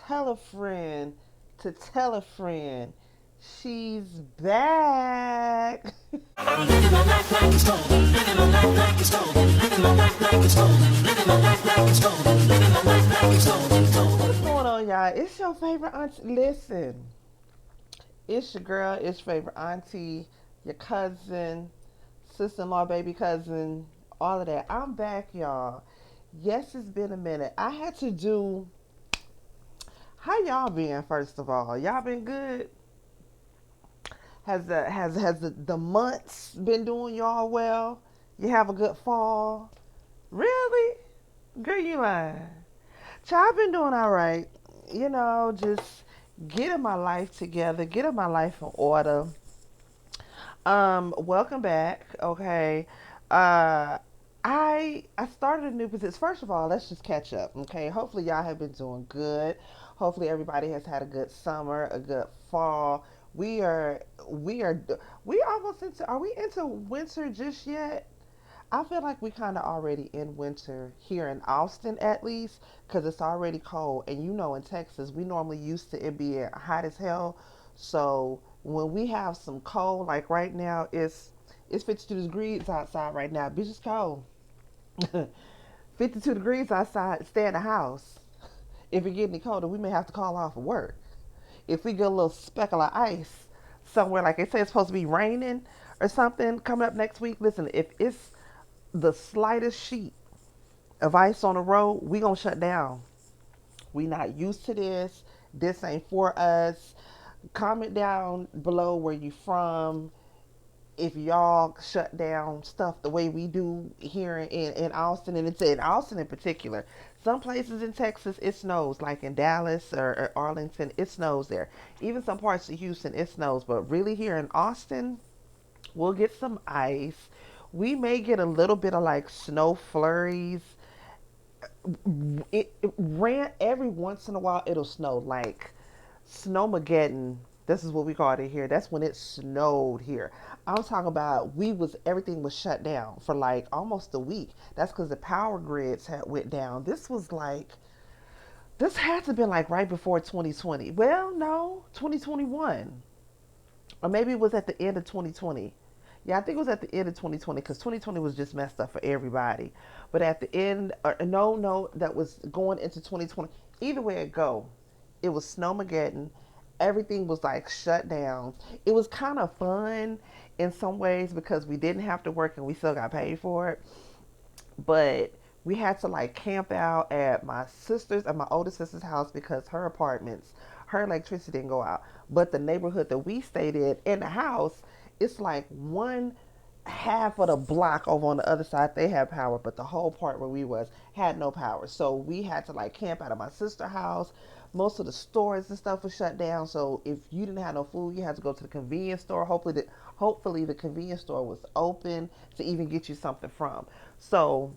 tell a friend to tell a friend. She's back. I'm living my life like it's golden, living my life like it's golden, living my life like it's golden, living my life like it's golden, living my life like it's golden, What's golden. going on, y'all? It's your favorite auntie. Listen, it's your girl, it's your favorite auntie, your cousin, sister in law, baby cousin, all of that. I'm back, y'all. Yes, it's been a minute. I had to do. How y'all been, first of all? Y'all been good? Has the months been doing y'all well? You have a good fall? Really? Girl, you lying. Child, I've been doing all right. Just getting my life together, getting my life in order. Welcome back. Okay. Uh, I started a new position. First of all, let's just catch up. Okay. Hopefully, y'all have been doing good. Hopefully, everybody has had a good summer, a good fall. We are we are we almost into. Are we into winter just yet? I feel like we kind of already in winter here in Austin, at least, because it's already cold. And in Texas, we normally used to it being hot as hell. So when we have some cold, like right now, it's 52 degrees outside right now. Bitch, it's cold. 52 degrees outside. Stay in the house. If it get any colder, we may have to call off of work. If we get a little speckle of ice somewhere, like they say it's supposed to be raining or something coming up next week. Listen, if it's the slightest sheet of ice on the road, we gonna shut down. We not used to this. This ain't for us. Comment down below where you from. If y'all shut down stuff the way we do here in Austin, and it's in Austin in particular. Some places in Texas it snows, like in Dallas or Arlington, it snows there. Even some parts of Houston it snows, but really here in Austin, we'll get some ice. We may get a little bit of like snow flurries. It ran every once in a while. It'll snow like snowmageddon. This is what we called it here. That's when it snowed here. I'm talking about everything was shut down for like almost a week. That's because the power grids had went down. This had to have been like right before 2020. Well, no, 2021, or maybe it was at the end of 2020. Yeah, I think it was at the end of 2020 because 2020 was just messed up for everybody. But at the end, or no, that was going into 2020. Either way it go, it was snowmageddon. Everything was like shut down. It was kind of fun in some ways because we didn't have to work and we still got paid for it. But we had to like camp out at my sister's and my older sister's house because her electricity didn't go out. But the neighborhood that we stayed in the house, it's like one half of the block over on the other side they had power, but the whole part where we was had no power. So we had to like camp out of my sister's house. Most of the stores and stuff was shut down. So if you didn't have no food, you had to go to the convenience store. Hopefully the convenience store was open to even get you something from. So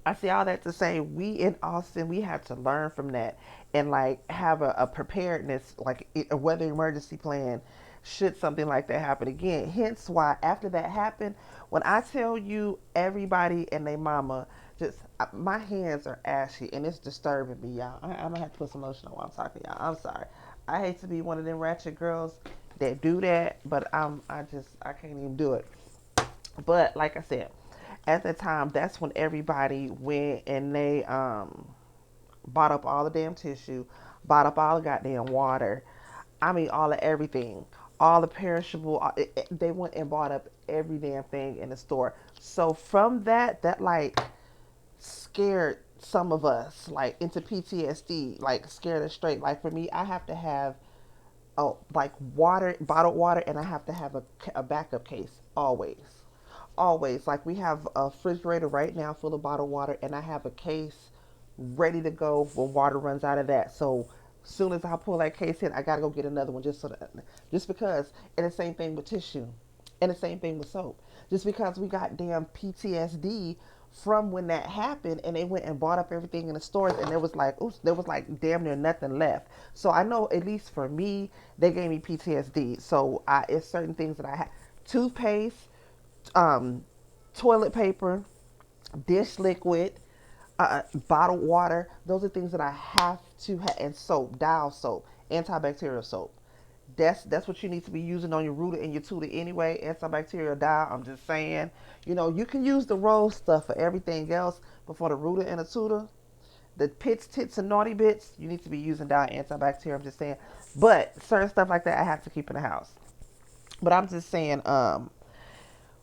I see all that to say we in Austin, we had to learn from that and like have a preparedness, like a weather emergency plan should something like that happen again. Hence why after that happened, when I tell you everybody and their mama, just my hands are ashy and it's disturbing me, y'all. I'm gonna have to put some lotion on while I'm talking, y'all. I'm sorry. I hate to be one of them ratchet girls that do that, but I can't even do it. But like I said, at that time, that's when everybody went and they bought up all the damn tissue, bought up all the goddamn water. I mean, all of everything, all the perishable. They went and bought up every damn thing in the store. So from that like scared some of us like into PTSD, like scared us straight. Like for me, I have to have like water, bottled water, and I have to have a backup case always. Always. Like we have a refrigerator right now full of bottled water, and I have a case ready to go when water runs out of that. So as soon as I pull that case in, I gotta go get another one just because. And the same thing with tissue, and the same thing with soap. Just because we got damn PTSD from when that happened, and they went and bought up everything in the stores, and there was like, oops, there was like damn near nothing left. So I know at least for me, they gave me PTSD. So it's certain things that I have: toothpaste, um, toilet paper, dish liquid, bottled water. Those are things that I have and soap, dial soap, antibacterial soap. That's what you need to be using on your Ruta and your Tuda anyway. Antibacterial dial. I'm just saying, you can use the rose stuff for everything else, but for the Ruta and the Tuda, the pits, tits, and naughty bits, you need to be using dial antibacterial. I'm just saying, but certain stuff like that, I have to keep in the house. But I'm just saying,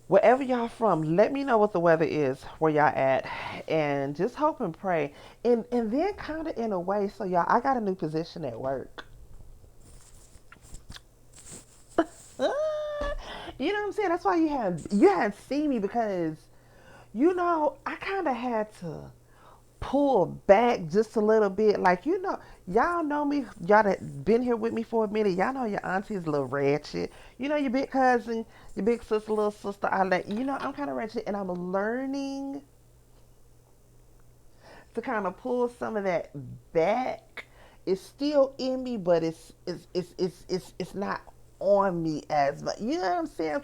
wherever y'all from, let me know what the weather is where y'all at, and just hope and pray, and then kind of in a way. So y'all, I got a new position at work. You know what I'm saying? That's why you had seen me, because I kind of had to pull back just a little bit. Like, y'all know me, y'all that been here with me for a minute. Y'all know your auntie's a little ratchet. Your big cousin, your big sister, little sister. I'm kind of ratchet, and I'm learning to kind of pull some of that back. It's still in me, but it's not on me as much. You know what I'm saying?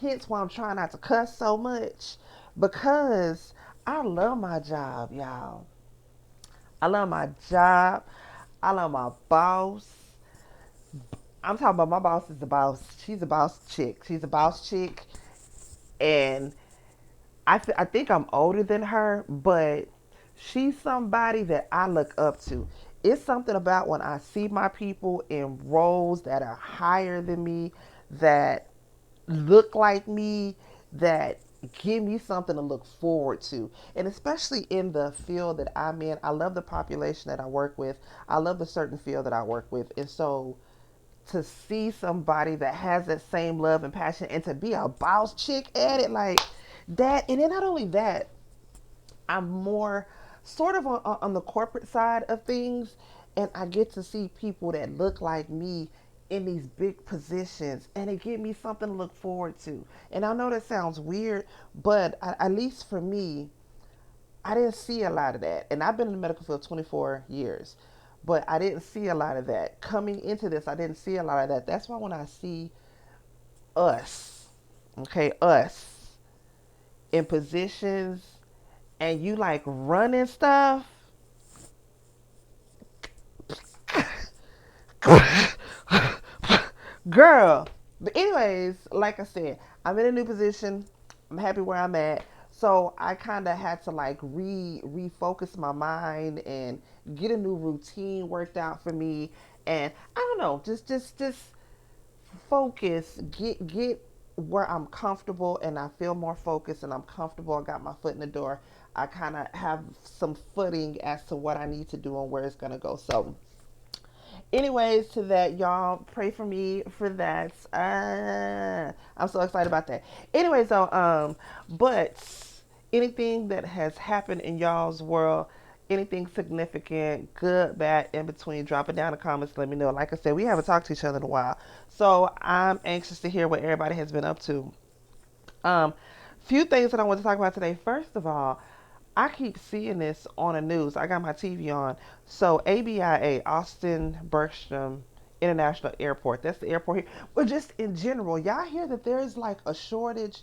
Hence why I'm trying not to cuss so much, because I love my job, y'all. I love my job. I love my boss. I'm talking about my boss is the boss. She's a boss chick. She's a boss chick, and I think I'm older than her, but she's somebody that I look up to. It's something about when I see my people in roles that are higher than me, that look like me, that give me something to look forward to. And especially in the field that I'm in, I love the population that I work with. I love the certain field that I work with. And so to see somebody that has that same love and passion, and to be a boss chick at it, like that. And then not only that, I'm more sort of on the corporate side of things, and I get to see people that look like me in these big positions, and it gives me something to look forward to. And I know that sounds weird, but at least for me, I didn't see a lot of that. And I've been in the medical field 24 years, but I didn't see a lot of that. Coming into this, I didn't see a lot of that. That's why when I see us, okay, us in positions, and you like running stuff, girl. But anyways, like I said, I'm in a new position. I'm happy where I'm at. So I kind of had to like refocus my mind and get a new routine worked out for me. And I don't know, just focus, get where I'm comfortable, and I feel more focused, and I'm comfortable. I got my foot in the door. I kind of have some footing as to what I need to do and where it's gonna go. So anyways, to that, y'all pray for me for that. I'm so excited about that. Anyways, though, but anything that has happened in y'all's world, anything significant, good, bad, in between, drop it down in the comments. Let me know. Like I said, we haven't talked to each other in a while, so I'm anxious to hear what everybody has been up to. Few things that I want to talk about today. First of all, I keep seeing this on the news. I got my TV on. So ABIA, Austin Bergstrom International Airport. That's the airport here. But just in general, y'all hear that there's like a shortage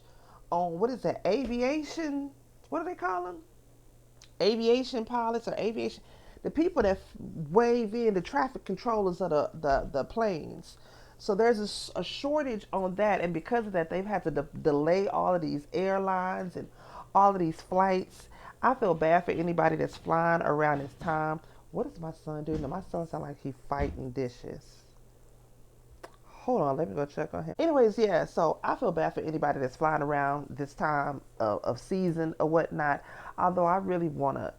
on, what is that, aviation? What do they call them? Aviation pilots, or aviation, the people that wave in, the traffic controllers of the planes. So there's a shortage on that, and because of that, they've had to delay all of these airlines and all of these flights. I feel bad for anybody that's flying around this time. What is my son doing? My son sounds like he's fighting dishes. Hold on, let me go check on him. Anyways, yeah, so I feel bad for anybody that's flying around this time of season or whatnot. Although I really want to,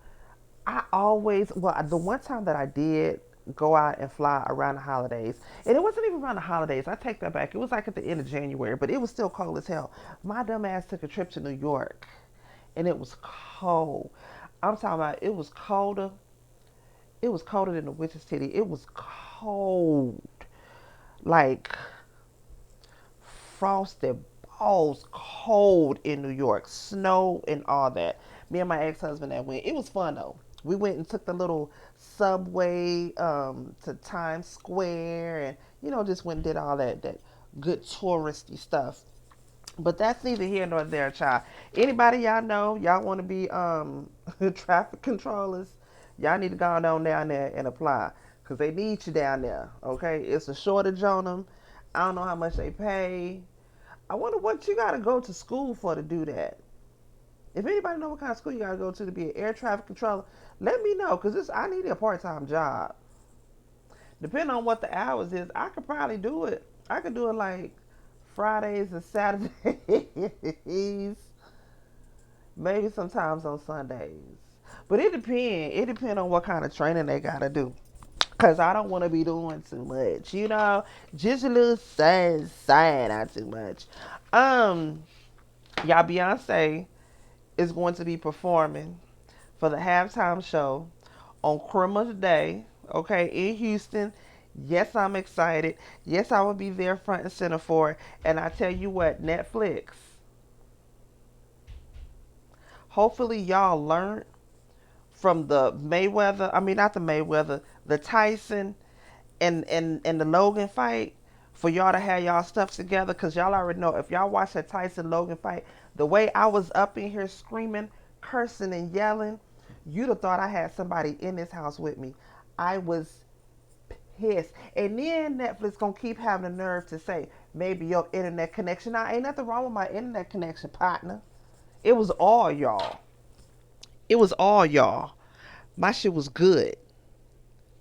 I always, well, the one time that I did go out and fly around the holidays, and it wasn't even around the holidays, I take that back. It was like at the end of January, but it was still cold as hell. My dumb ass took a trip to New York, and it was cold. I'm talking about, it was colder. It was colder than the witch's titty. It was cold. Like frosted balls cold in New York, snow and all that. Me and my ex-husband that went. It was fun though. We went and took the little subway to Times Square, and just went and did all that good touristy stuff. But that's neither here nor there, child. Anybody y'all know, y'all want to be traffic controllers, Y'all need to go on down there and apply because they need you down there. Okay, it's a shortage on them. I don't know how much they pay. I wonder what you got to go to school for to do that. If anybody know what kind of school you got to go to be an air traffic controller, let me know because I need a part-time job. Depending on what the hours is, I could probably do it. I could do it like Fridays and Saturdays, maybe sometimes on Sundays. But it depends. It depends on what kind of training they gotta do. Cause I don't want to be doing too much, just a little side, not too much. Um, y'all, Beyonce is going to be performing for the halftime show on Christmas Day, okay, in Houston. Yes, I'm excited. Yes, I will be there front and center for it. And I tell you what, Netflix, hopefully y'all learned from the Mayweather, I mean, not the Mayweather, the Tyson and the Logan fight for y'all to have y'all stuff together. Because y'all already know if y'all watch that Tyson Logan fight, the way I was up in here screaming, cursing, and yelling, you'd have thought I had somebody in this house with me. I was pissed. And then Netflix gonna keep having the nerve to say maybe your internet connection. Now, ain't nothing wrong with my internet connection, partner. It was all y'all. It was all y'all. My shit was good.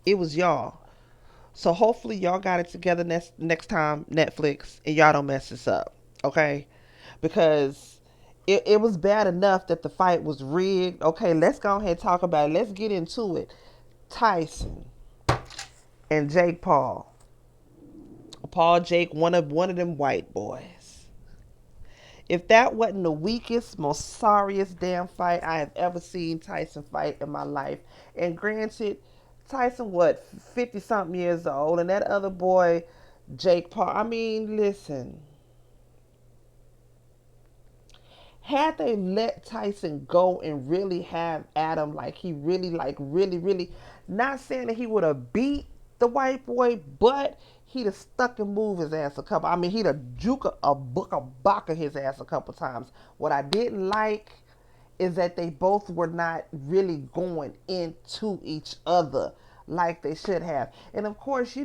It was y'all. So hopefully y'all got it together next time, Netflix, and y'all don't mess this up, okay? Because it was bad enough that the fight was rigged. Okay, let's go ahead and talk about it. Let's get into it. Tyson and Jake Paul. Paul Jake, one of them white boys. If that wasn't the weakest, most sorriest damn fight I have ever seen Tyson fight in my life, and granted, Tyson, what, 50 something years old, and that other boy, Jake Paul, I mean, listen. Had they let Tyson go and really have Adam like he really, really, not saying that he would have beat the white boy, but he'd have stuck and moved his ass a couple. I mean, he'd have juke a book a baka his ass a couple times. What I didn't like is that they both were not really going into each other like they should have. And of course,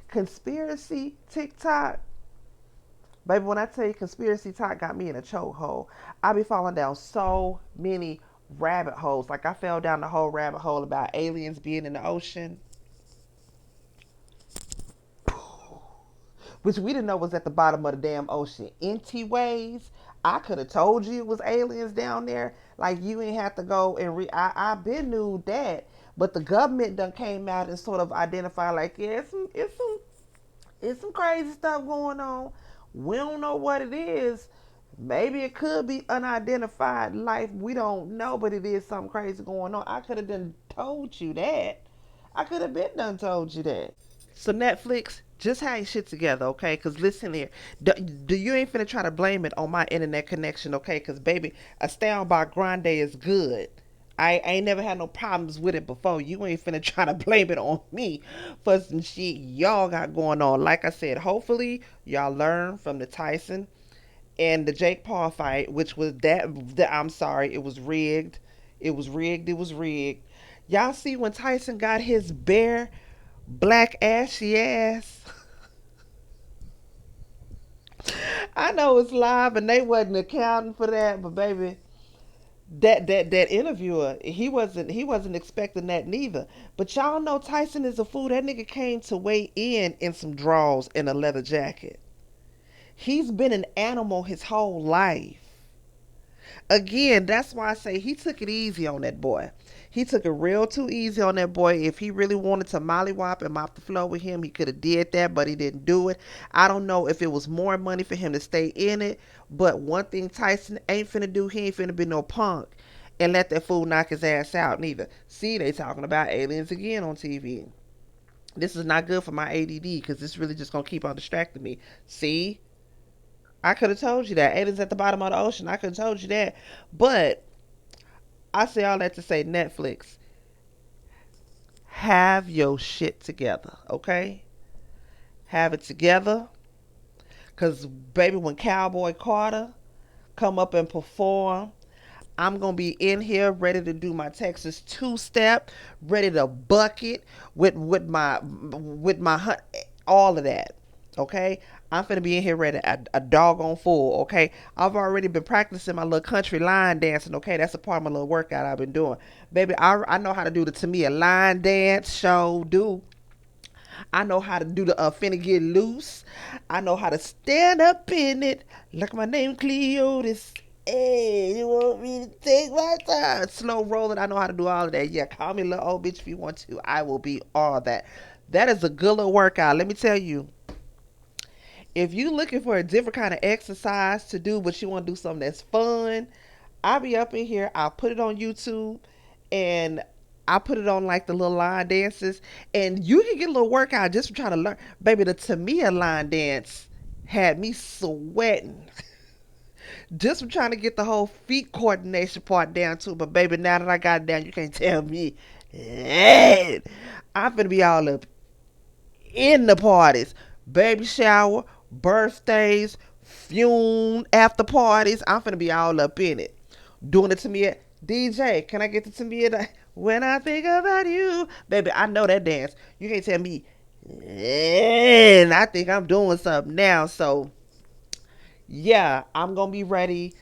conspiracy TikTok. Baby, when I tell you conspiracy talk got me in a chokehold, I be falling down so many rabbit holes. Like I fell down the whole rabbit hole about aliens being in the ocean, which we didn't know was at the bottom of the damn ocean. Empty ways. I could have told you it was aliens down there. Like you ain't have to go and I been knew that, but the government done came out and sort of identified like yeah, it's some crazy stuff going on. We don't know what it is. Maybe it could be unidentified life. We don't know, but it is something crazy going on. I could have done told you that. I could have been done told you that. So Netflix, just have your shit together, okay? Cause listen here, do you ain't finna try to blame it on my internet connection, okay? Cause baby, a Stand by Grande is good. I ain't never had no problems with it before. You ain't finna try to blame it on me for some shit y'all got going on. Like I said, hopefully y'all learn from the Tyson and the Jake Paul fight, which was that I'm sorry, it was rigged. It was rigged. It was rigged. Y'all see when Tyson got his bare black ashy ass. I know it's live and they wasn't accounting for that, but baby, that interviewer, he wasn't expecting that neither. But y'all know Tyson is a fool. That nigga came to weigh in some drawers and a leather jacket. He's been an animal his whole life. Again, that's why I say he took it easy on that boy. He took it real too easy on that boy. If he really wanted to mollywop and mop the floor with him, he could have did that, but he didn't do it. I don't know if it was more money for him to stay in it, but one thing Tyson ain't finna do, he ain't finna be no punk and let that fool knock his ass out neither. See, they talking about aliens again on TV. This is not good for my ADD because this really just gonna keep on distracting me. See, I could have told you that. Aliens at the bottom of the ocean. I could have told you that. But I say all that to say Netflix, have your shit together, okay? Have it together. Cause baby, when Cowboy Carter come up and perform, I'm gonna be in here ready to do my Texas two-step, ready to bucket with my all of that. Okay, I'm finna be in here ready a doggone full. Okay, I've already been practicing my little country line dancing. Okay, that's a part of my little workout I've been doing. Baby, I know how to do the Tamia line dance. Show do. I know how to do the finna get loose. I know how to stand up in it. Like my name Cleotis. Hey, you want me to take my time? Slow rolling. I know how to do all of that. Yeah, call me little old bitch if you want to. I will be all that. That is a good little workout. Let me tell you. If you looking for a different kind of exercise to do, but you want to do something that's fun, I'll be up in here. I'll put it on YouTube, and I put it on like the little line dances, and you can get a little workout just from trying to learn. Baby, the Tamia line dance had me sweating just from trying to get the whole feet coordination part down too. But baby, now that I got it down, you can't tell me. Hey, I'm gonna be all up in the parties, baby shower, birthdays, fume, after parties. I'm finna be all up in it. Doing it to me at DJ. Can I get it to me at when I think about you, baby? I know that dance. You can't tell me. And I think I'm doing something now. So yeah, I'm gonna be ready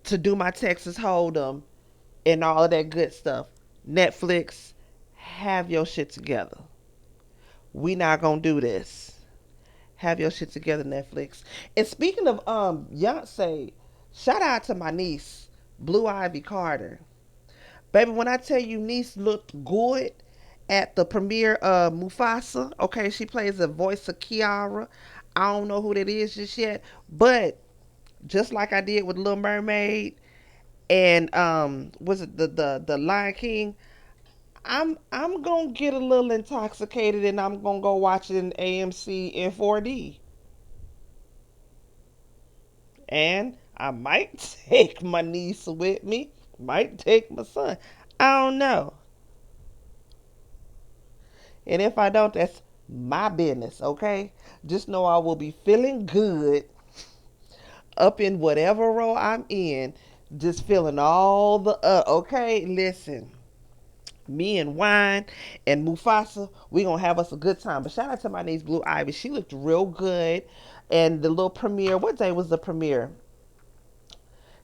to do my Texas Hold'em and all of that good stuff. Netflix, have your shit together. We not gonna do this. Have your shit together, Netflix. And speaking of Beyonce, shout out to my niece, Blue Ivy Carter. Baby, when I tell you niece looked good at the premiere of Mufasa, okay, she plays the voice of Kiara. I don't know who that is just yet, but just like I did with Little Mermaid and was it the Lion King, I'm gonna get a little intoxicated and I'm gonna go watch it in AMC in 4D. And I might take my niece with me, might take my son. I don't know. And if I don't, that's my business, okay? Just know I will be feeling good up in whatever role I'm in, just feeling all the okay, listen. Me and Wine and Mufasa, we gonna have us a good time. But shout out to my niece Blue Ivy. She looked real good. And the little premiere, what day was the premiere?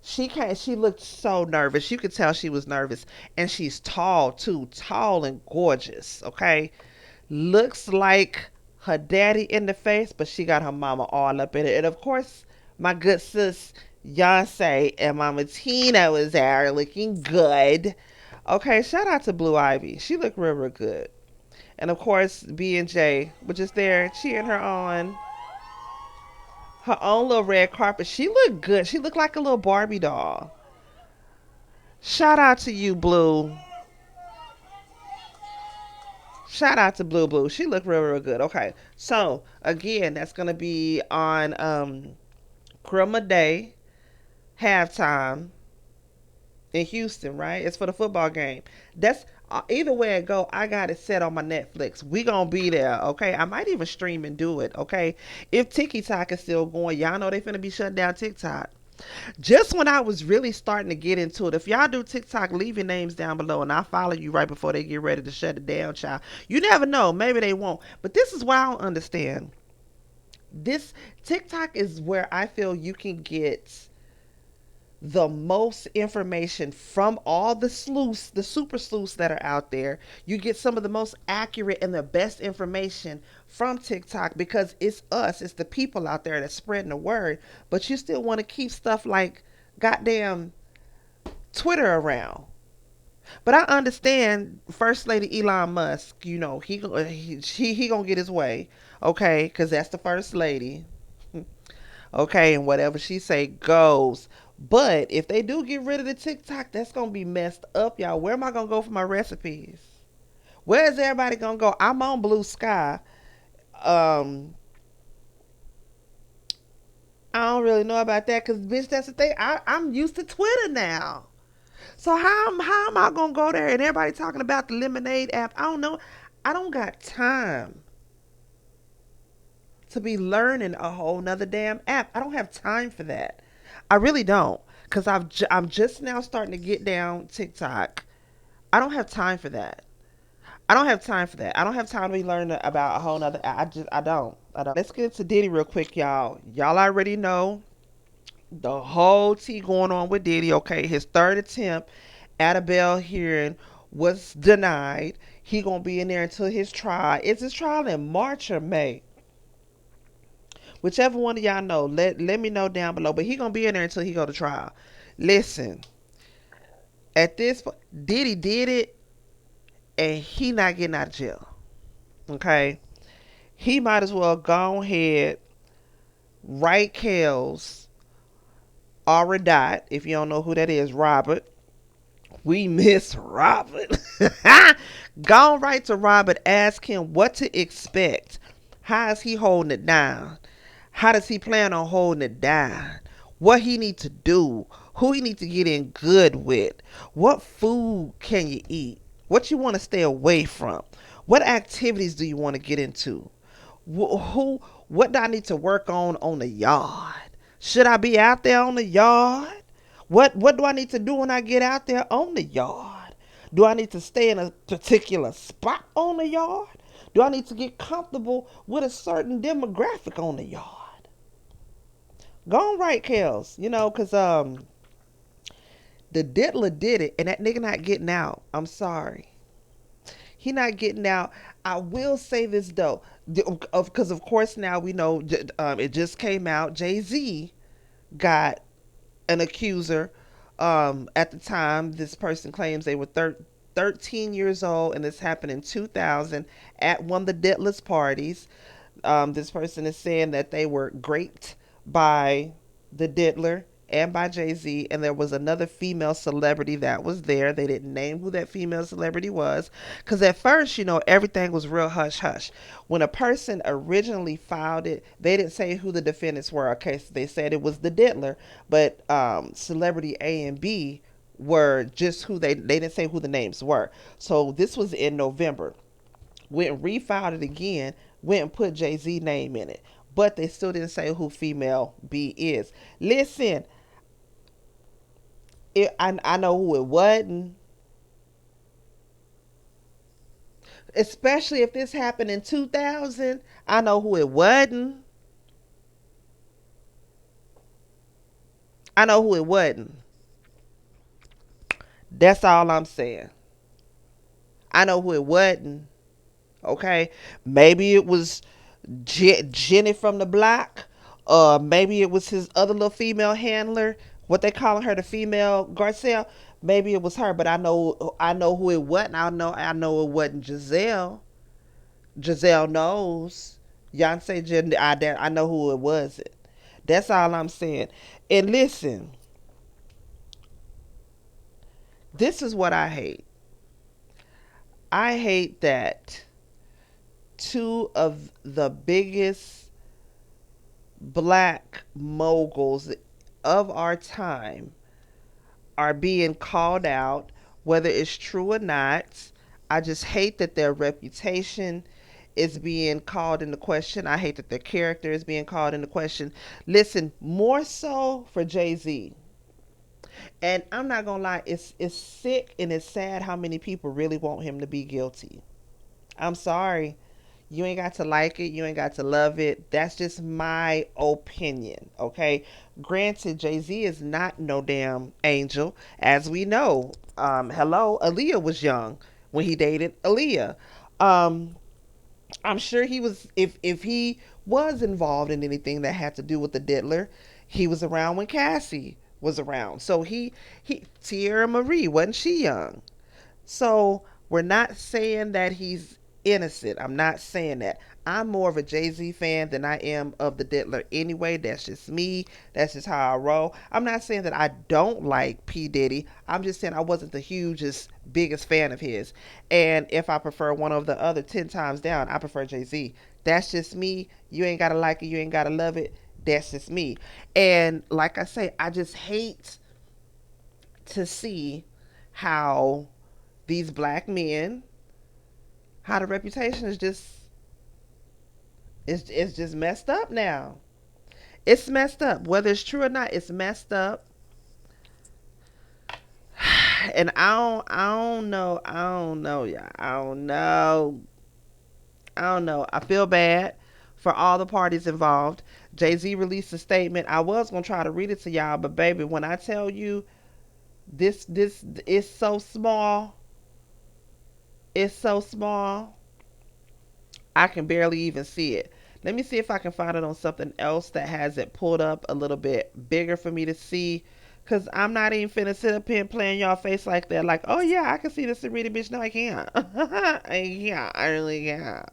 She looked so nervous. You could tell she was nervous. And she's tall too. Tall and gorgeous. Okay. Looks like her daddy in the face, but she got her mama all up in it. And of course, my good sis Beyonce and Mama Tina was there looking good. Okay, shout out to Blue Ivy. She looked real, real good. And of course, B and J were just there cheering her on. Her own little red carpet. She looked good. She looked like a little Barbie doll. Shout out to you, Blue. Shout out to Blue Blue. She looked real, real good. Okay. So again, that's gonna be on Chroma Day halftime in Houston, right? It's for the football game. That's either way it go. I got it set on my Netflix. We gonna be there, okay? I might even stream and do it, okay? If TikTok is still going, y'all know they finna be shutting down TikTok. Just when I was really starting to get into it, if y'all do TikTok, leave your names down below and I'll follow you right before they get ready to shut it down, child. You never know. Maybe they won't. But this is what I don't understand. This TikTok is where I feel you can get the most information from all the sleuths, the super sleuths that are out there. You get some of the most accurate and the best information from TikTok because it's us, it's the people out there that's spreading the word. But you still want to keep stuff like goddamn Twitter around. But I understand First Lady Elon Musk. You know he gonna get his way, okay? Because that's the First Lady. Okay, and whatever she say goes. But if they do get rid of the TikTok, that's gonna be messed up, y'all. Where am I gonna go for my recipes? Where is everybody gonna go? I'm on Blue Sky. Um, I don't really know about that because, bitch, that's the thing. I'm used to Twitter now. So how am I gonna go there and everybody talking about the Lemonade app? I don't know. I don't got time to be learning a whole nother damn app. I don't have time for that. I really don't. Cause I'm just now starting to get down TikTok. I don't have time for that. I don't have time for that. I don't have time to be learning about a whole nother. I don't. Let's get into Diddy real quick, y'all. Y'all already know the whole tea going on with Diddy. Okay, his third attempt at a bail hearing was denied. He gonna be in there until his trial. Is his trial in March or May? Whichever one of y'all know, let me know down below. But he gonna be in there until he go to trial. Listen, at this point, Diddy did it, and he not getting out of jail. Okay, he might as well go ahead, write Kels or Dot. If you don't know who that is, Robert. We miss Robert. Go right to Robert. Ask him what to expect. How is he holding it down? How does he plan on holding it down? What he need to do? Who he need to get in good with? What food can you eat? What you want to stay away from? What activities do you want to get into? Who? What do I need to work on the yard? Should I be out there on the yard? What do I need to do when I get out there on the yard? Do I need to stay in a particular spot on the yard? Do I need to get comfortable with a certain demographic on the yard? Go on right, Kels. Cause the diddler did it, and that nigga not getting out. I'm sorry, he not getting out. I will say this though, because of course now we know it just came out. Jay-Z got an accuser. At the time, this person claims they were 13 years old, and this happened in 2000 at one of the Diddler's parties. This person is saying that they were raped by the Diddler and by Jay-Z, and there was another female celebrity that was there. They didn't name who that female celebrity was, because at first, everything was real hush hush. When a person originally filed it, they didn't say who the defendants were. Okay, so they said it was the Diddler, but celebrity A and B were just who they didn't say who the names were. So this was in November. Went and refiled it again, went and put Jay-Z name in it, but they still didn't say who female B is. Listen, I know who it wasn't. Especially if this happened in 2000, I know who it wasn't. I know who it wasn't. That's all I'm saying. I know who it wasn't. Okay, maybe it was Jenny from the block. Maybe it was his other little female handler. What they calling her, the female Garcelle. Maybe it was her, but I know who it wasn't. I know it wasn't Giselle. Giselle knows. Beyonce, I know who it wasn't. That's all I'm saying. And listen, this is what I hate. I hate that two of the biggest black moguls of our time are being called out, whether it's true or not. I just hate that their reputation is being called into question. I hate that their character is being called into question. Listen, more so for Jay-Z. And I'm not gonna lie, it's sick and it's sad how many people really want him to be guilty. I'm sorry. You ain't got to like it. You ain't got to love it. That's just my opinion. Okay. Granted, Jay-Z is not no damn angel. As we know, hello, Aaliyah was young when he dated Aaliyah. Um, I'm sure he was, if he was involved in anything that had to do with the Diddler, he was around when Cassie was around. So he Tierra Marie, wasn't she young? So we're not saying that he's innocent. I'm not saying that. I'm more of a Jay-Z fan than I am of the Diddler anyway. That's just me. That's just how I roll. I'm not saying that I don't like P. Diddy. I'm just saying I wasn't the hugest, biggest fan of his. And if I prefer one of the other 10 times down, I prefer Jay-Z. That's just me. You ain't got to like it. You ain't got to love it. That's just me. And like I say, I just hate to see how these black men, how the reputation is just, it's just messed up now. It's messed up. Whether it's true or not, it's messed up. And I don't know, yeah. I don't know. I feel bad for all the parties involved. Jay Z released a statement. I was gonna try to read it to y'all, but baby, when I tell you this is so small, it's so small, I can barely even see it. Let me see if I can find it on something else that has it pulled up a little bit bigger for me to see. Cause I'm not even finna sit up here and play in y'all face like that. Like, oh yeah, I can see this and read it, bitch. No, I can't. I can't. I really can't.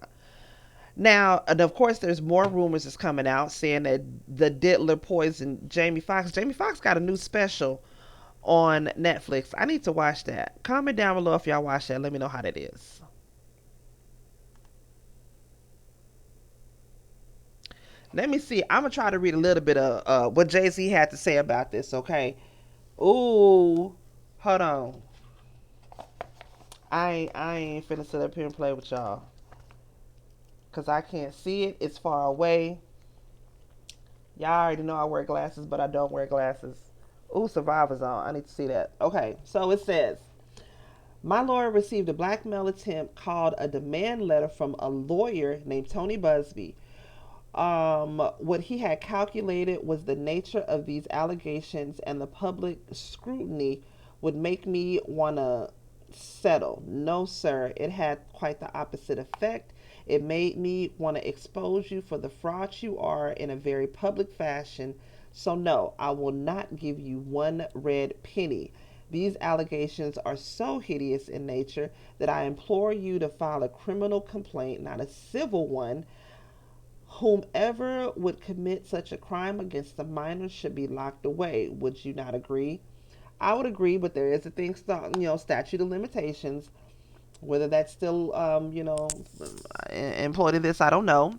Now, and of course, there's more rumors that's coming out saying that the Diddler poisoned Jamie Foxx. Jamie Foxx got a new special on Netflix. I need to watch that. Comment down below if y'all watch that. Let me know how that is. Let me see. I'm gonna try to read a little bit of what Jay Z had to say about this. Okay. Ooh, hold on. I ain't finna sit up here and play with y'all because I can't see it. It's far away. Y'all already know I wear glasses, but I don't wear glasses. Ooh, Survivor Zone. I need to see that. Okay, so it says, my lawyer received a blackmail attempt called a demand letter from a lawyer named Tony Busby. What he had calculated was the nature of these allegations and the public scrutiny would make me want to settle. No, sir, it had quite the opposite effect. It made me want to expose you for the fraud you are in a very public fashion. So, no, I will not give you one red penny. These allegations are so hideous in nature that I implore you to file a criminal complaint, not a civil one. Whomever would commit such a crime against a minor should be locked away. Would you not agree? I would agree, but there is a thing, statute of limitations. Whether that's still, employed in this, I don't know.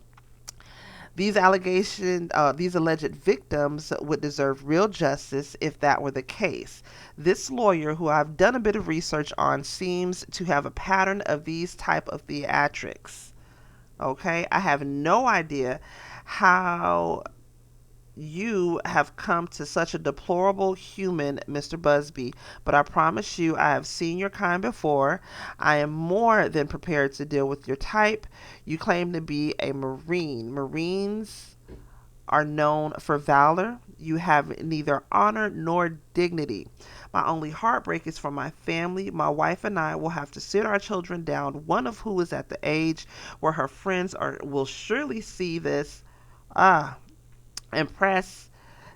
These alleged victims would deserve real justice if that were the case. This lawyer, who I've done a bit of research on, seems to have a pattern of these type of theatrics. Okay, I have no idea how you have come to such a deplorable human, Mr. Busby, but I promise you I have seen your kind before. I am more than prepared to deal with your type. You claim to be a Marine. Marines are known for valor. You have neither honor nor dignity. My only heartbreak is for my family. My wife and I will have to sit our children down, one of who is at the age where her friends will surely see this. Ah, and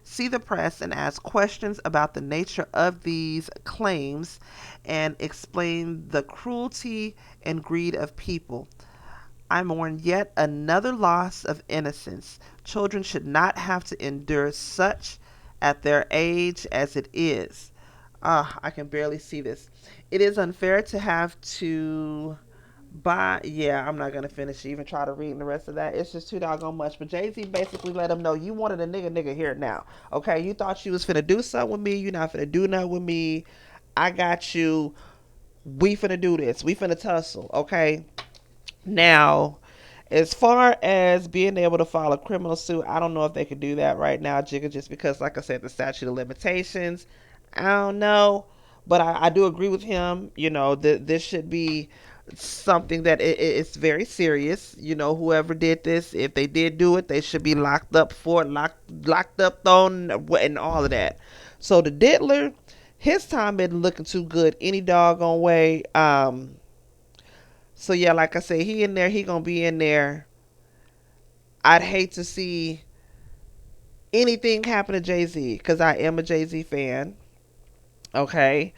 see the press and ask questions about the nature of these claims and explain the cruelty and greed of people. I mourn yet another loss of innocence. Children should not have to endure such at their age as it is. I can barely see this. It is unfair to have to yeah, I'm not gonna finish even try to read the rest of that. It's just too doggone much. But Jay-Z basically let him know, you wanted a nigga here now. Okay, you thought you was finna do something with me, you not finna do nothing with me. I got you. We finna do this. We finna tussle. Okay. Now, as far as being able to file a criminal suit, I don't know if they could do that right now, Jigga, just because, like I said, the statute of limitations. I don't know. But I do agree with him. This should be something that it's very serious. Whoever did this, if they did do it, they should be locked up for it, locked up, thrown, and all of that. So the diddler, his time isn't looking too good any doggone way. So yeah, like I said, he in there, he gonna be in there. I'd hate to see anything happen to Jay Z because I am a Jay Z fan. Okay,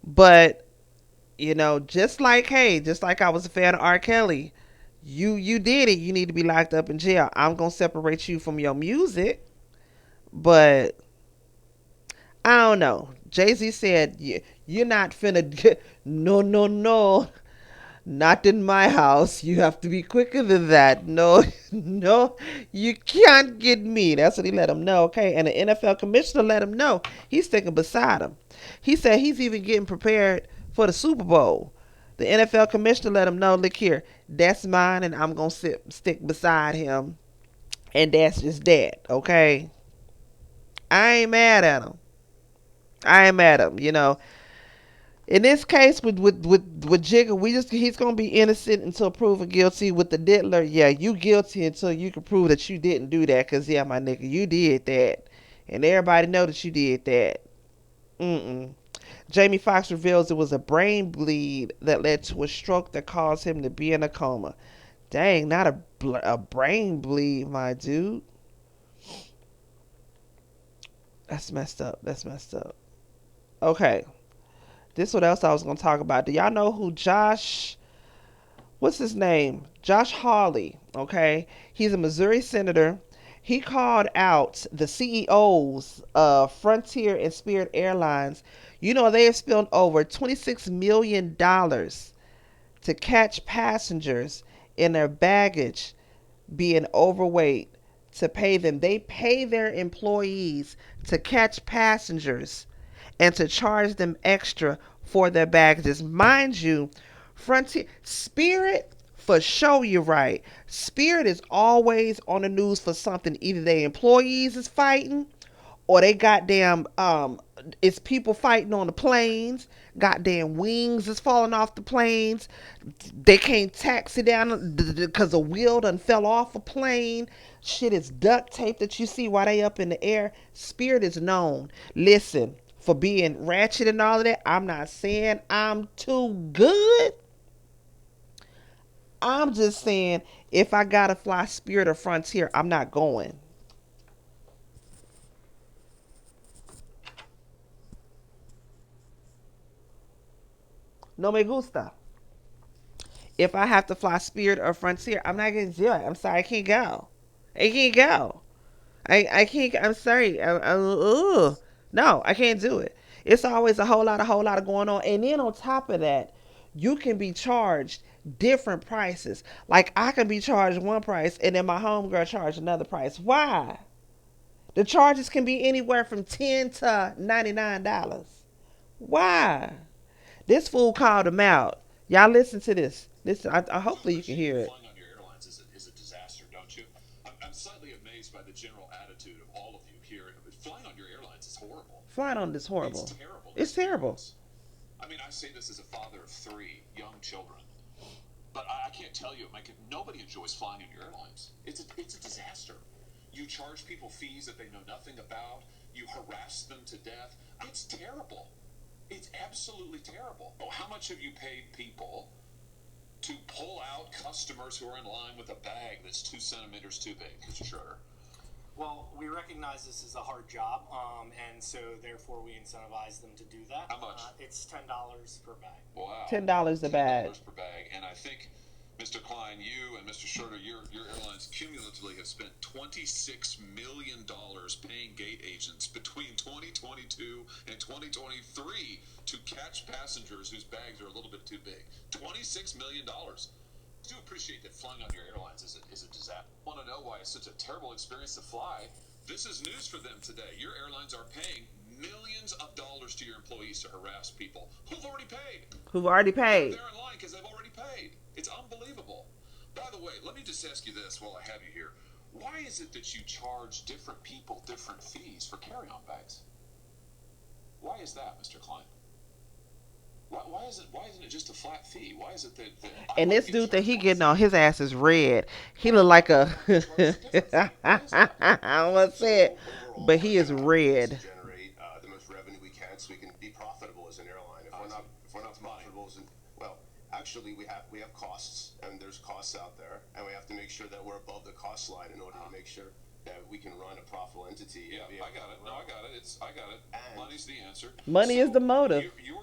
but just like I was a fan of R. Kelly, you did it. You need to be locked up in jail. I'm gonna separate you from your music, but I don't know. Jay Z said, You're not finna get, no, no, no, not in my house. You have to be quicker than that. No, no, you can't get me." That's what he let him know, okay? And the NFL commissioner let him know he's sticking beside him. He said he's even getting prepared for the Super Bowl. The NFL commissioner let him know, look here, that's mine, and I'm going to stick beside him. And that's just that, okay? I ain't mad at him. I ain't mad at him. In this case with Jigga, he's gonna be innocent until proven guilty. With the diddler, yeah, you guilty until you can prove that you didn't do that. Cause yeah, my nigga, you did that, and everybody know that you did that. Mm-mm. Jamie Foxx reveals it was a brain bleed that led to a stroke that caused him to be in a coma. Dang, not a brain bleed, my dude. That's messed up. That's messed up. Okay, this is what else I was gonna talk about. Do y'all know who Josh? What's his name? Josh Hawley. Okay, he's a Missouri senator. He called out the CEOs of Frontier and Spirit Airlines. You know they have spent over $26 million to catch passengers in their baggage being overweight, to pay them. They pay their employees to catch passengers and to charge them extra for their baggages. Mind you, Frontier Spirit, for sure you're right. Spirit is always on the news for something. Either their employees is fighting, or they goddamn it's people fighting on the planes. Goddamn wings is falling off the planes. They can't taxi down because a wheel done fell off a plane. Shit is duct tape that you see while they up in the air. Spirit is known, listen, for being ratchet and all of that. I'm not saying I'm too good. I'm just saying if I gotta fly Spirit or Frontier, I'm not going. No me gusta. If I have to fly Spirit or Frontier, I'm not gonna do it. I'm sorry, I can't go. I can't go. I can't. I'm sorry. No, I can't do it. It's always a whole lot of going on, and then on top of that, you can be charged different prices. Like I can be charged one price, and then my homegirl charged another price. Why? The charges can be anywhere from $10 to $99. Why? This fool called him out. Y'all listen to this. Listen, hopefully you can hear it. Flying on your airlines is a disaster, don't you? I'm slightly amazed by the general attitude of all of you here. Flying on your airlines is horrible. Flying on this horrible. It's terrible. It's terrible. I mean, I say this as a father of 3 young children, but I can't tell you, nobody enjoys flying on your airlines. It's a disaster. You charge people fees that they know nothing about. You harass them to death. It's terrible. It's absolutely terrible. Oh, how much have you paid people to pull out customers who are in line with a bag that's 2 centimeters too big, Mr. Schroeder? Well, we recognize this is a hard job, and so therefore we incentivize them to do that. How much? It's $10 per bag. Wow. $10 a bag. $10 per bag. And I think, Mr. Klein, you and Mr. Schroeder, your airlines cumulatively have spent $26 million paying gate agents between 2022 and 2023 to catch passengers whose bags are a little bit too big. $26 million. I do appreciate that flying on your airlines is a disaster. I want to know why it's such a terrible experience to fly. This is news for them today. Your airlines are paying millions of dollars to your employees to harass people who've already paid. Who've already paid. They're in line because they've already paid. It's unbelievable. By the way, let me just ask you this while I have you here. Why is it that you charge different people different fees for carry-on bags? Why is that, Mr. Klein? Why isn't it just a flat fee? Why is it that And this dude that he getting on his ass is red. He look like a I don't want to say it, but he is red. Generate the most revenue we can, so we can be profitable as an airline. If we're not profitable, well, actually we have costs, and there's costs out there, and we have to make sure that we're above the cost line in order to make sure that we can run a profitable entity. Yeah, I got it. No, I got it. I got it. And Money's the answer. Money is the motive. Your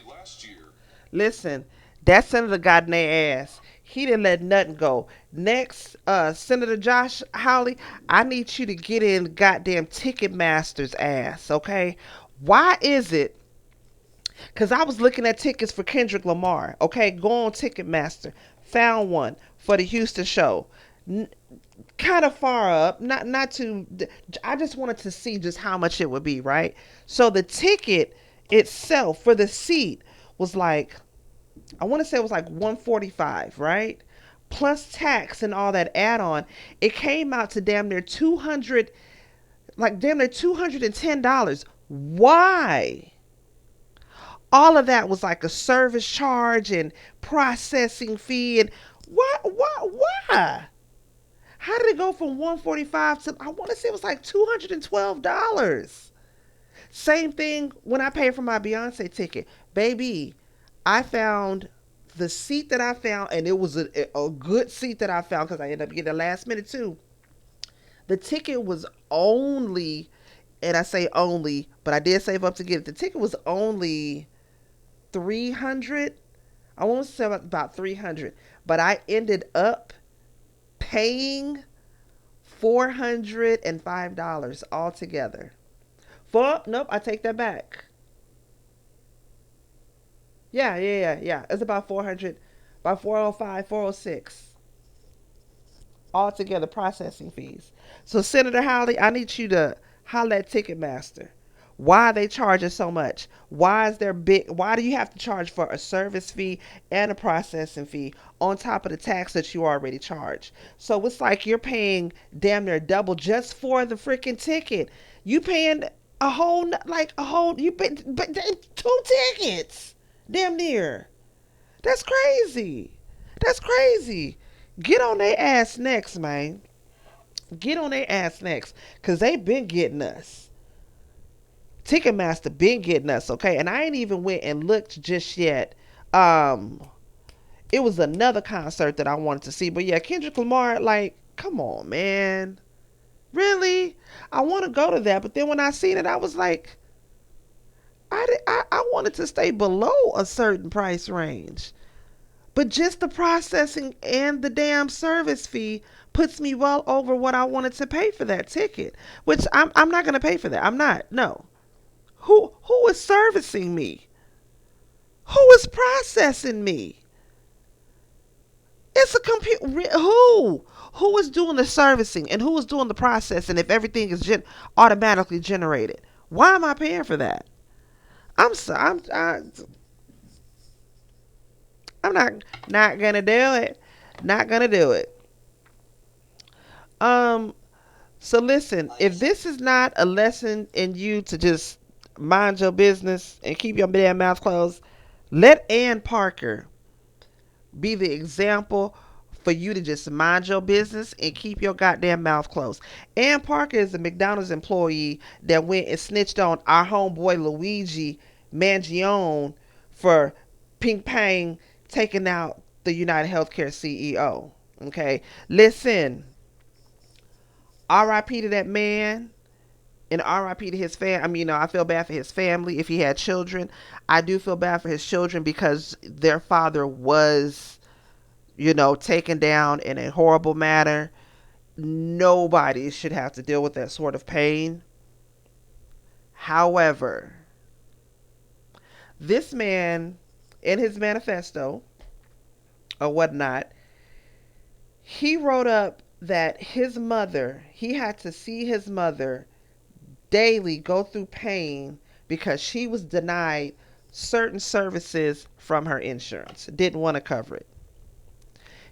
last year. Listen, that senator got in their ass. He didn't let nothing go. Next, Senator Josh Hawley, I need you to get in goddamn Ticketmaster's ass, okay? Why is it? Because I was looking at tickets for Kendrick Lamar, okay? Go on Ticketmaster. Found one for the Houston show. Kind of far up, not too. I just wanted to see just how much it would be, right? So the ticket itself for the seat was like, I want to say it was like 145, right? Plus tax and all that add-on, it came out to damn near 200, like damn near $210. Why All of that was like a service charge and processing fee. And why? How did it go from 145 to, I want to say it was like $212? Same thing when I paid for my Beyonce ticket. Baby, I found the seat that I found, and it was a good seat that I found because I ended up getting the last minute too. The ticket was only, and I say only, but I did save up to get it. The ticket was only 300. I won't say about 300, but I ended up paying $405 altogether. Nope, I take that back. Yeah. It's about 400, about 405, 406 altogether processing fees. So Senator Hawley, I need you to holler at Ticketmaster. Why are they charging so much? Why is there big? Why do you have to charge for a service fee and a processing fee on top of the tax that you already charge? So it's like you're paying damn near double just for the freaking ticket. You paying you pay but two tickets, damn near. That's crazy. That's crazy. Get on their ass next, man. Get on their ass next, cause they been getting us. Ticketmaster been getting us, okay? And I ain't even went and looked just yet. It was another concert that I wanted to see, but yeah, Kendrick Lamar, like, come on, man, really? I want to go to that, but then when I seen it, I was like, I wanted to stay below a certain price range, but just the processing and the damn service fee puts me well over what I wanted to pay for that ticket, which I'm not gonna pay for that. I'm not. No. Who is servicing me? Who is processing me? It's a computer. Who is doing the servicing and who is doing the processing if everything is automatically generated? Why am I paying for that? I'm sorry. I'm not gonna do it. Not gonna do it. So listen, if this is not a lesson in you to just mind your business and keep your damn mouth closed, let Ann Parker be the example for you to just mind your business and keep your goddamn mouth closed. Ann Parker is a McDonald's employee that went and snitched on our homeboy Luigi Magione for ping pang taking out the United Healthcare CEO. Okay, listen. R.I.P. to that man, and R.I.P. to his family. I mean, I feel bad for his family if he had children. I do feel bad for his children because their father was, taken down in a horrible manner. Nobody should have to deal with that sort of pain. However, this man, in his manifesto or whatnot, he wrote up that he had to see his mother daily go through pain because she was denied certain services from her insurance, didn't want to cover it.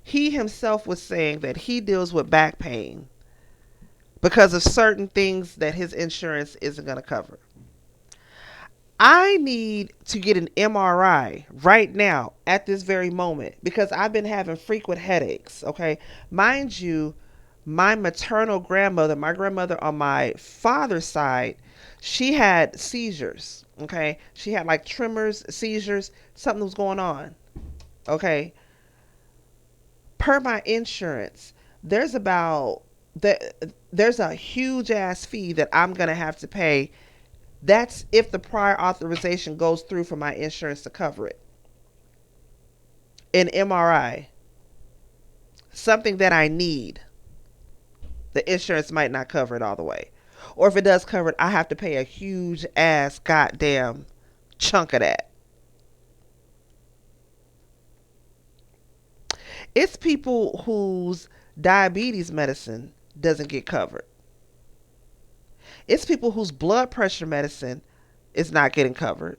He himself was saying that he deals with back pain because of certain things that his insurance isn't going to cover. I need to get an MRI right now at this very moment because I've been having frequent headaches, okay? Mind you, my grandmother on my father's side, she had seizures, okay? She had like tremors, seizures, something was going on, okay? Per my insurance, there's a huge ass fee that I'm going to have to pay. That's if the prior authorization goes through for my insurance to cover it. An MRI, something that I need, the insurance might not cover it all the way. Or if it does cover it, I have to pay a huge ass goddamn chunk of that. It's people whose diabetes medicine doesn't get covered. It's people whose blood pressure medicine is not getting covered.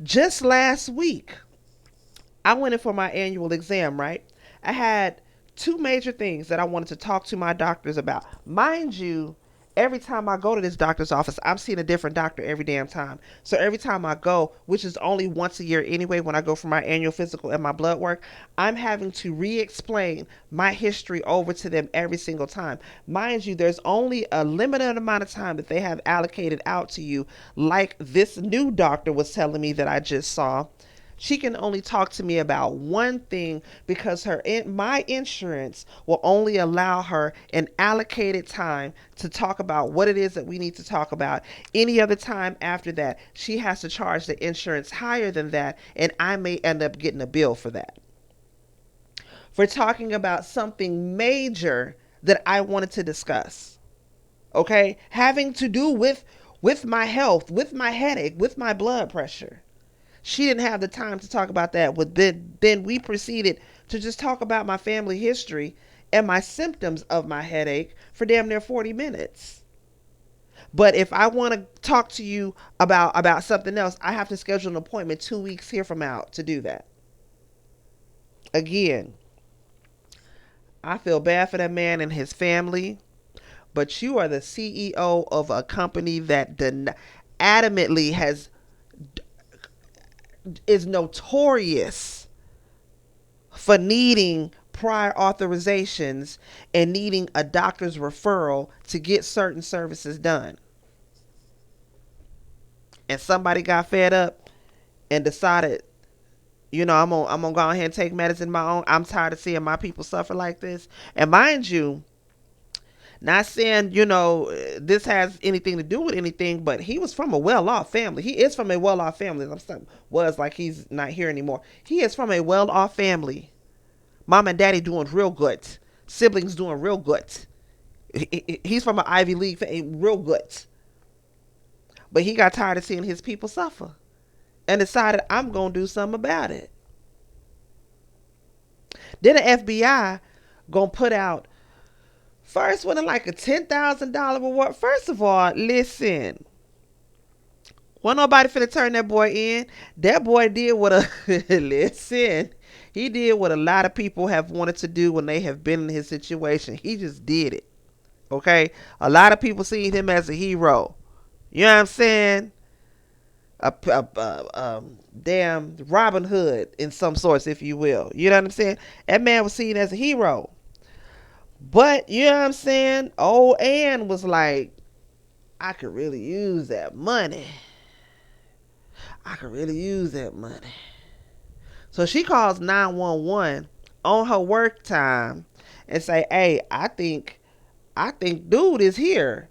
Just last week, I went in for my annual exam, right? I had two major things that I wanted to talk to my doctors about. Mind you, every time I go to this doctor's office, I'm seeing a different doctor every damn time. So every time I go, which is only once a year anyway, when I go for my annual physical and my blood work, I'm having to re-explain my history over to them every single time. Mind you, there's only a limited amount of time that they have allocated out to you, like this new doctor was telling me that I just saw. She can only talk to me about one thing because my insurance will only allow her an allocated time to talk about what it is that we need to talk about. Any other time after that, she has to charge the insurance higher than that, and I may end up getting a bill for that. For talking about something major that I wanted to discuss. Okay? Having to do with my health, with my headache, with my blood pressure. She didn't have the time to talk about that. Then we proceeded to just talk about my family history and my symptoms of my headache for damn near 40 minutes. But if I want to talk to you about something else, I have to schedule an appointment 2 weeks here from out to do that. Again, I feel bad for that man and his family, but you are the CEO of a company that adamantly is notorious for needing prior authorizations and needing a doctor's referral to get certain services done. And somebody got fed up and decided, I'm gonna go ahead and take medicine my own. I'm tired of seeing my people suffer like this. And mind you, not saying, this has anything to do with anything, but he was from a well-off family. He is from a well-off family. Was like he's not here anymore. He is from a well-off family. Mom and daddy doing real good. Siblings doing real good. He's from an Ivy League family, real good. But he got tired of seeing his people suffer and decided, I'm going to do something about it. Then the FBI going to put out first one like a $10,000 reward. First of all, listen. Wasn't nobody finna turn that boy in. That boy did listen. He did what a lot of people have wanted to do when they have been in his situation. He just did it. Okay? A lot of people seen him as a hero. You know what I'm saying? A damn Robin Hood in some sorts, if you will. You know what I'm saying? That man was seen as a hero. But, you know what I'm saying? Old Ann was like, I could really use that money. I could really use that money. So she calls 911 on her work time and say, hey, I think dude is here.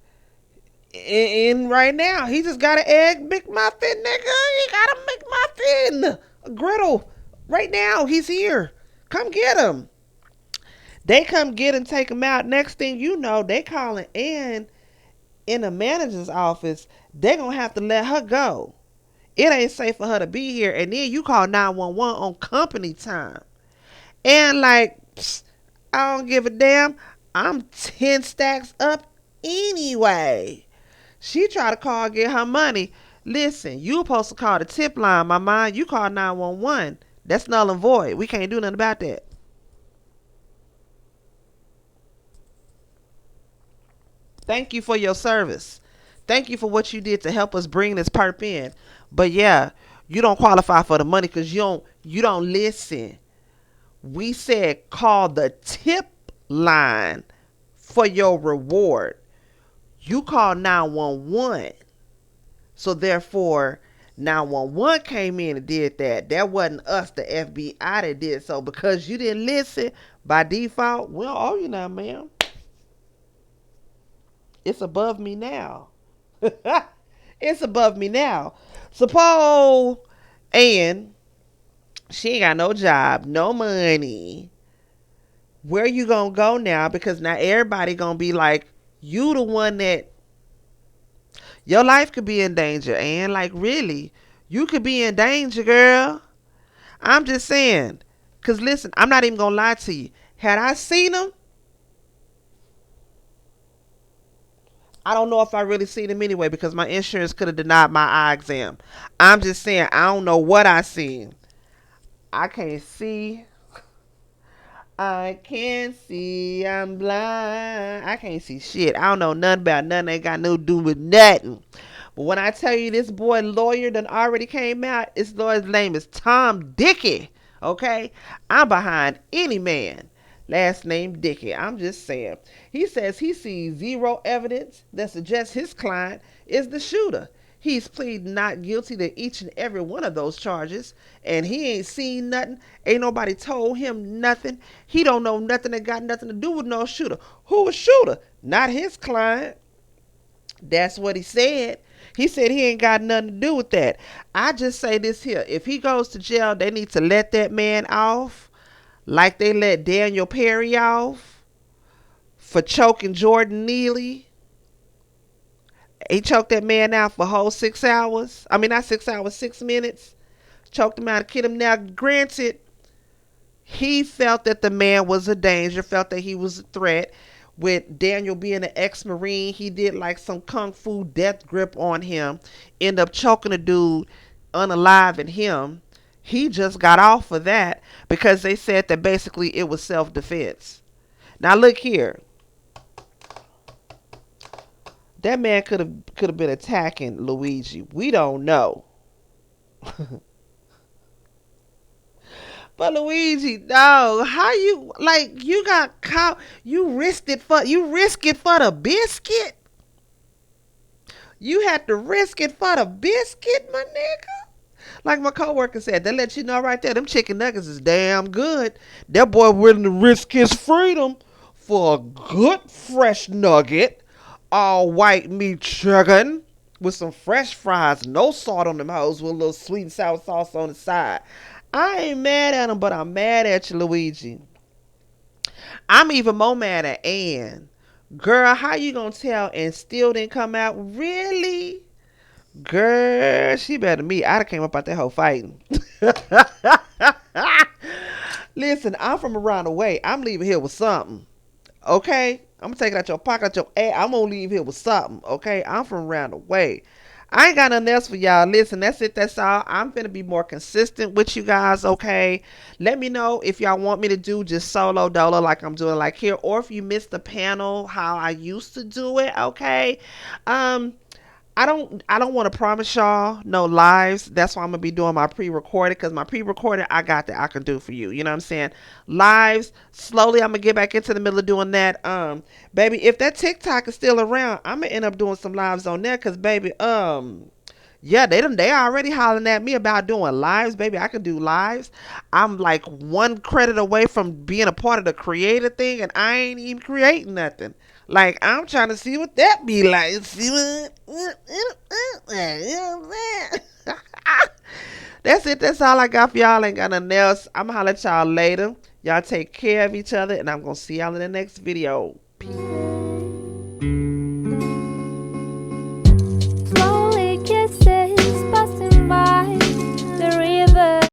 And right now, he just got an egg McMuffin, nigga. He got a McMuffin. A griddle. Right now, he's here. Come get him. They come get him, take him out. Next thing you know, they calling Ann in the manager's office. They gonna have to let her go. It ain't safe for her to be here. And then you call 911 on company time. And like, I don't give a damn. I'm 10 stacks up anyway. She try to call, get her money. Listen, you supposed to call the tip line, my mind. You call 911. That's null and void. We can't do nothing about that. Thank you for your service. Thank you for what you did to help us bring this perp in. But yeah, you don't qualify for the money because you don't listen. We said call the tip line for your reward. You call 911. So therefore, 911 came in and did that. That wasn't us, the FBI, that did so. Because you didn't listen, by default, we don't owe you now, ma'am. It's above me now. It's above me now. Suppose Ann, she ain't got no job, no money. Where you gonna go now? Because now everybody gonna be like, you the one that your life could be in danger. And like, really, you could be in danger, girl. I'm just saying. Because listen, I'm not even gonna lie to you. Had I seen him, I don't know if I really seen him anyway because my insurance could have denied my eye exam. I'm just saying, I don't know what I seen. I can't see. I can't see, I'm blind. I can't see shit. I don't know nothing about nothing. Ain't got no to do with nothing. But when I tell you this boy lawyer done already came out, his lawyer's name is Tom Dickey. Okay? I'm behind any man. Last name Dickey. I'm just saying. He says he sees zero evidence that suggests his client is the shooter. He's pleading not guilty to each and every one of those charges, and he ain't seen nothing. Ain't nobody told him nothing. He don't know nothing that got nothing to do with no shooter. Who was shooter? Not his client. That's what he said. He said he ain't got nothing to do with that. I just say this here. If he goes to jail, they need to let that man off like they let Daniel Perry off for choking Jordan Neely. He choked that man out for a whole 6 hours. I mean, not 6 hours, 6 minutes. Choked him out and killed him. Now, granted, he felt that the man was a danger, felt that he was a threat. With Daniel being an ex-Marine, he did like some kung fu death grip on him. End up choking a dude, unaliving him. He just got off of that because they said that basically it was self-defense. Now, look here. That man could have been attacking Luigi. We don't know. But Luigi, no, how you like you got caught? You risked it for the biscuit. You had to risk it for the biscuit, my nigga. Like my coworker said, they let you know right there, them chicken nuggets is damn good. That boy willing to risk his freedom for a good fresh nugget, all white meat chicken with some fresh fries, no salt on them hoes, with a little sweet and sour sauce on the side. I ain't mad at him, but I'm mad at you, Luigi. I'm even more mad at Ann. Girl, how you gonna tell and still didn't come out? Really? Girl, she better than me. I'd have came up out that whole fighting. Listen, I'm from around the way. I'm leaving here with something. Okay? I'm gonna take it out your pocket, out your ass. I'm gonna leave here with something. Okay? I'm from around the way. I ain't got nothing else for y'all. Listen, that's it. That's all. I'm finna be more consistent with you guys, okay? Let me know if y'all want me to do just solo dolo like I'm doing like here, or if you missed the panel how I used to do it, okay? I don't want to promise y'all no lives. That's why I'm gonna be doing my pre-recorded, because my pre-recorded I got that I can do for you. You know what I'm saying? Lives, slowly I'm gonna get back into the middle of doing that. Baby, if that TikTok is still around, I'm gonna end up doing some lives on there, because baby, yeah, they already hollering at me about doing lives, baby. I can do lives. I'm like one credit away from being a part of the creator thing, and I ain't even creating nothing. Like, I'm trying to see what that be like. See what? You know what I'm saying? That's it. That's all I got for y'all. Ain't got nothing else. I'm gonna holler at y'all later. Y'all take care of each other, and I'm gonna see y'all in the next video. Peace.